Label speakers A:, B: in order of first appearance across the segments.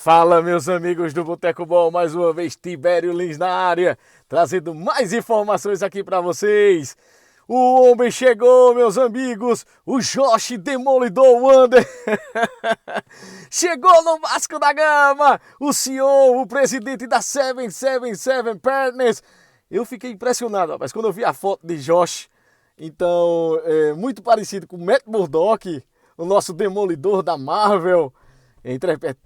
A: Fala, meus amigos do Boteco Ball, mais uma vez Tibério Lins na área, trazendo mais informações aqui para vocês. O homem chegou, meus amigos, o Josh Demolidor Wander. Chegou no Vasco da Gama, o CEO, o presidente da 777 Partners. Eu fiquei impressionado, rapaz, quando eu vi a foto de Josh. Então, é muito parecido com o Matt Murdock, o nosso Demolidor da Marvel. É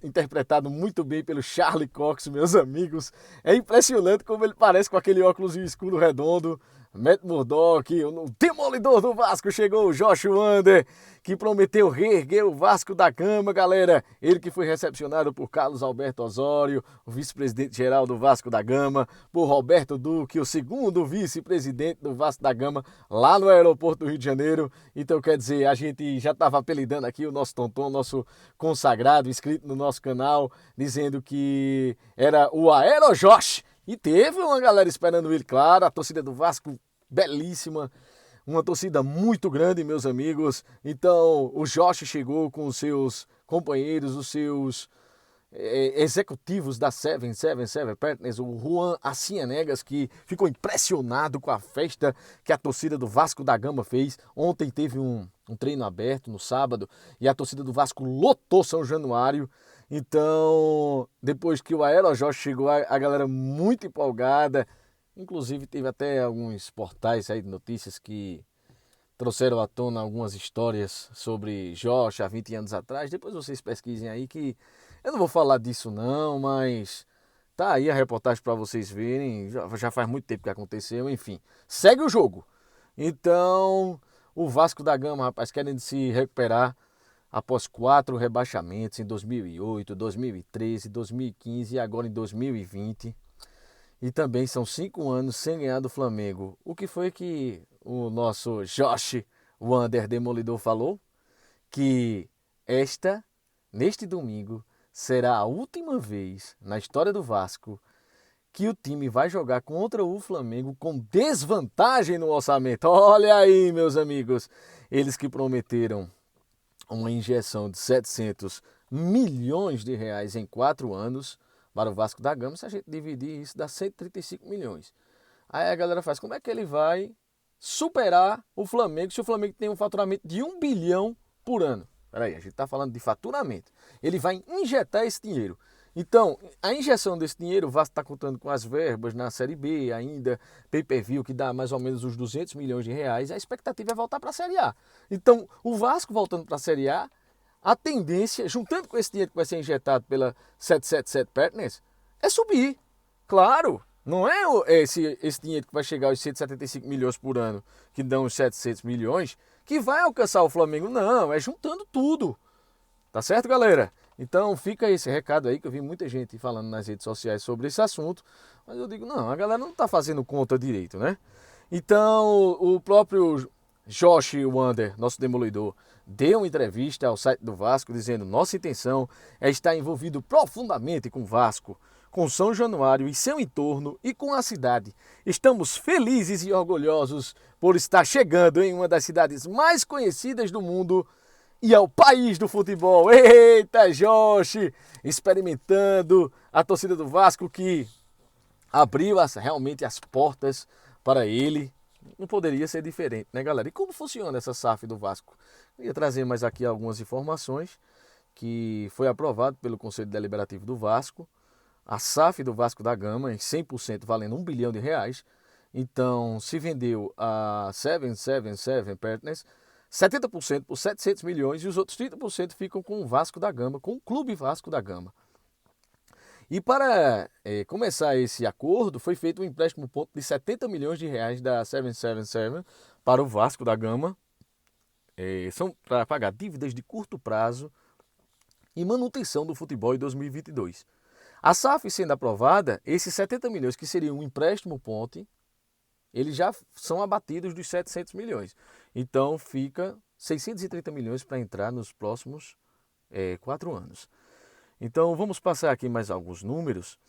A: interpretado muito bem pelo Charlie Cox, meus amigos. É impressionante como ele parece com aquele óculos escuro redondo. Matt Murdock, o demolidor do Vasco, chegou o Josh Wander, que prometeu reerguer o Vasco da Gama, galera. Ele que foi recepcionado por Carlos Alberto Osório, o vice-presidente geral do Vasco da Gama, por Roberto Duque, o segundo vice-presidente do Vasco da Gama, lá no aeroporto do Rio de Janeiro. Então, quer dizer, a gente já estava apelidando aqui o nosso Tonton, nosso consagrado, inscrito no nosso canal, dizendo que era o Aero Josh. E teve uma galera esperando ele, claro, a torcida do Vasco belíssima, uma torcida muito grande, meus amigos. Então o Josh chegou com os seus companheiros, os seus executivos da 777 Partners, o Juan Acianegas, que ficou impressionado com a festa que a torcida do Vasco da Gama fez. Ontem teve um treino aberto no sábado e a torcida do Vasco lotou São Januário. Então, depois que o Aero Josh chegou, a galera muito empolgada. Inclusive, teve até alguns portais aí de notícias que trouxeram à tona algumas histórias sobre Josh há 20 anos atrás. Depois vocês pesquisem aí que eu não vou falar disso não, mas tá aí a reportagem para vocês verem. Já faz muito tempo que aconteceu, enfim. Segue o jogo. Então, o Vasco da Gama, rapaz, querem se recuperar após 4 rebaixamentos em 2008, 2013, 2015 e agora em 2020. E também são 5 anos sem ganhar do Flamengo. O que foi que o nosso Josh Wander Demolidor falou? Que neste domingo, será a última vez na história do Vasco que o time vai jogar contra o Flamengo com desvantagem no orçamento. Olha aí, meus amigos, eles que prometeram uma injeção de 700 milhões de reais em 4 anos para o Vasco da Gama. Se a gente dividir isso, dá 135 milhões. Aí a galera faz, como é que ele vai superar o Flamengo se o Flamengo tem um faturamento de 1 bilhão por ano? Peraí, a gente está falando de faturamento. Ele vai injetar esse dinheiro. Então, a injeção desse dinheiro, o Vasco está contando com as verbas na Série B ainda, pay-per-view, que dá mais ou menos uns 200 milhões de reais, a expectativa é voltar para a Série A. Então, o Vasco voltando para a Série a tendência, juntando com esse dinheiro que vai ser injetado pela 777 Partners, é subir. Claro, não é esse dinheiro que vai chegar aos 175 milhões por ano, que dão os 700 milhões, que vai alcançar o Flamengo. Não, é juntando tudo. Tá certo, galera? Então fica esse recado aí, que eu vi muita gente falando nas redes sociais sobre esse assunto, mas eu digo, não, a galera não tá fazendo conta direito, né? Então o próprio Josh Wander, nosso demolidor, deu uma entrevista ao site do Vasco dizendo: nossa intenção é estar envolvido profundamente com o Vasco, com São Januário e seu entorno e com a cidade. Estamos felizes e orgulhosos por estar chegando em uma das cidades mais conhecidas do mundo e ao país do futebol. Eita, Josh! Experimentando a torcida do Vasco que abriu realmente as portas para ele. Não poderia ser diferente, né, galera? E como funciona essa SAF do Vasco? Eu ia trazer mais aqui algumas informações que foi aprovado pelo Conselho Deliberativo do Vasco. A SAF do Vasco da Gama em 100% valendo 1 bilhão de reais. Então, se vendeu a 777 Partners 70% por 700 milhões e os outros 30% ficam com o Vasco da Gama, com o Clube Vasco da Gama. E para começar esse acordo, foi feito um empréstimo ponto de 70 milhões de reais da 777 para o Vasco da Gama. São para pagar dívidas de curto prazo e manutenção do futebol em 2022. A SAF sendo aprovada, esses 70 milhões que seriam um empréstimo ponte, eles já são abatidos dos 700 milhões. Então fica 630 milhões para entrar nos próximos 4 anos. Então vamos passar aqui mais alguns números.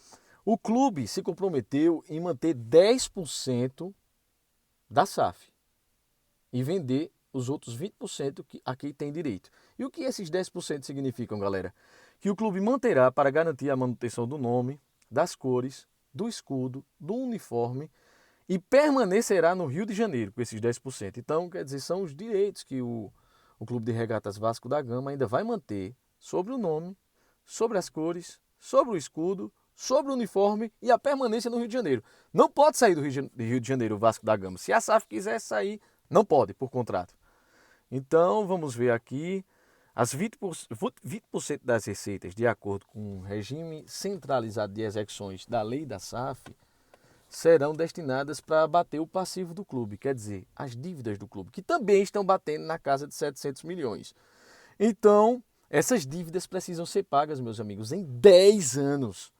A: O clube se comprometeu em manter 10% da SAF e vender os outros 20% a quem tem direito. E o que esses 10% significam, galera? que o clube manterá para garantir a manutenção do nome, das cores, do escudo, do uniforme e permanecerá no Rio de Janeiro com esses 10%. Então, quer dizer, são os direitos que o Clube de Regatas Vasco da Gama ainda vai manter sobre o nome, sobre as cores, sobre o escudo, sobre o uniforme e a permanência no Rio de Janeiro. Não pode sair do Rio de Janeiro o Vasco da Gama. Se a SAF quiser sair, não pode, por contrato. Então, vamos ver aqui. As 20% das receitas, de acordo com o regime centralizado de execuções da lei da SAF, serão destinadas para abater o passivo do clube, quer dizer, as dívidas do clube, que também estão batendo na casa de 700 milhões. Então, essas dívidas precisam ser pagas, meus amigos, em 10 anos.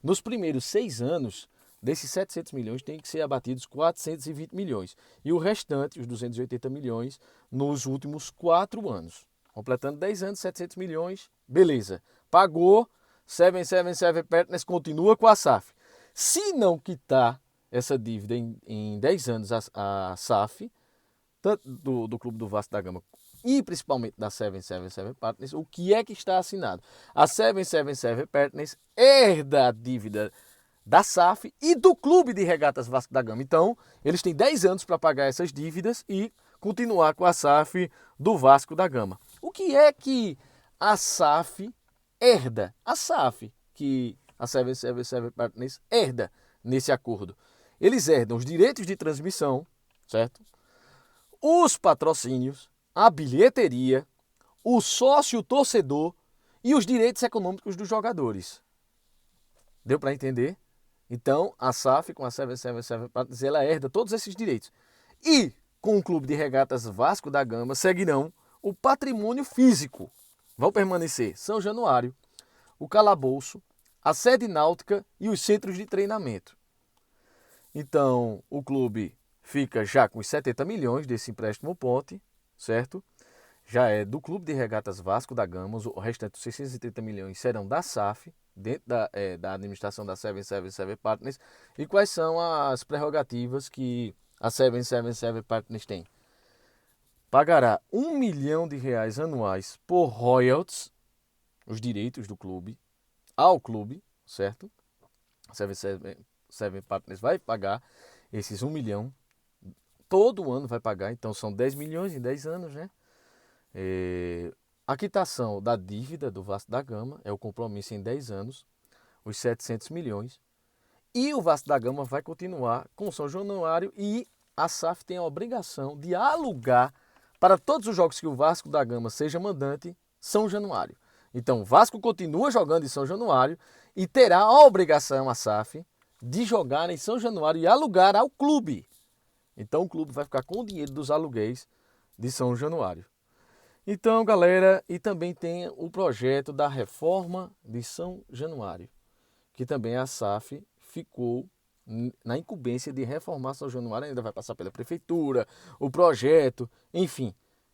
A: Nos primeiros 6 anos, desses 700 milhões, tem que ser abatidos 420 milhões. E o restante, os 280 milhões, nos últimos 4 anos. Completando 10 anos, 700 milhões, beleza. Pagou, 777 Partners continua com a SAF. Se não quitar essa dívida em 10 anos a SAF, tanto do Clube do Vasco da Gama e principalmente da 777 Partners, o que é que está assinado? A 777 Partners herda a dívida da SAF e do Clube de Regatas Vasco da Gama. Então, eles têm 10 anos para pagar essas dívidas e continuar com a SAF do Vasco da Gama. O que é que a SAF herda? A SAF, que a 777 Partners herda nesse acordo. Eles herdam os direitos de transmissão, certo? Os patrocínios, a bilheteria, o sócio torcedor e os direitos econômicos dos jogadores. Deu para entender? Então, a SAF com a 777 Partners, ela herda todos esses direitos. E com o Clube de Regatas Vasco da Gama seguirão o patrimônio físico. Vão permanecer São Januário, o calabouço, a sede náutica e os centros de treinamento. Então, o clube fica já com os 70 milhões desse empréstimo ponte, certo? Já é do Clube de Regatas Vasco da Gama, o restante dos 630 milhões serão da SAF, dentro da administração da 777 Partners. E quais são as prerrogativas que a 777 Partners tem? Pagará R$1 milhão anuais por royalties, os direitos do clube, ao clube, certo? A 777 Partners vai pagar esses 1 milhão, todo ano vai pagar, então são 10 milhões em 10 anos, né? A quitação da dívida do Vasco da Gama é o compromisso em 10 anos, os 700 milhões. E o Vasco da Gama vai continuar com o São Januário e a SAF tem a obrigação de alugar para todos os jogos que o Vasco da Gama seja mandante, São Januário. Então o Vasco continua jogando em São Januário e terá a obrigação, a SAF, de jogar em São Januário e alugar ao clube. Então o clube vai ficar com o dinheiro dos aluguéis de São Januário. Então, galera, e também tem o projeto da reforma de São Januário, que também a SAF ficou na incumbência de reformar São Januário, ainda vai passar pela prefeitura, o projeto, enfim,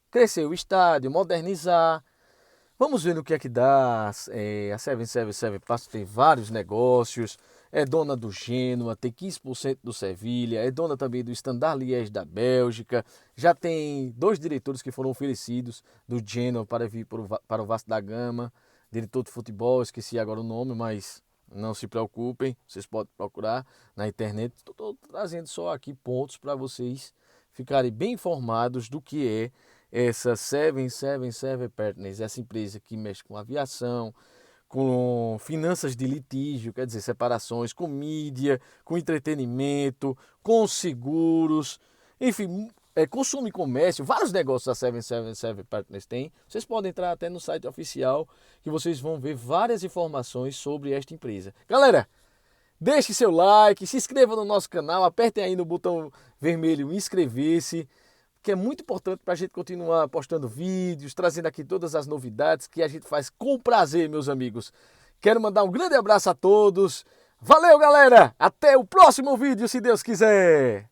A: crescer o estádio, modernizar. Vamos ver no que é que dá. A 777 Partners tem vários negócios, é dona do Genoa, tem 15% do Sevilha, é dona também do Standard Liège da Bélgica, já tem 2 diretores que foram oferecidos do Genoa para vir para o Vasco da Gama, diretor de futebol, esqueci agora o nome, mas não se preocupem, vocês podem procurar na internet. Estou trazendo só aqui pontos para vocês ficarem bem informados do que é essa 777 Partners, essa empresa que mexe com aviação, com finanças de litígio, quer dizer, separações, com mídia, com entretenimento, com seguros, enfim, consumo e comércio, vários negócios a 777 Partners tem. Vocês podem entrar até no site oficial que vocês vão ver várias informações sobre esta empresa. Galera, deixe seu like, se inscreva no nosso canal, apertem aí no botão vermelho inscrever-se, que é muito importante para a gente continuar postando vídeos, trazendo aqui todas as novidades que a gente faz com prazer, meus amigos. Quero mandar um grande abraço a todos. Valeu, galera! Até o próximo vídeo, se Deus quiser!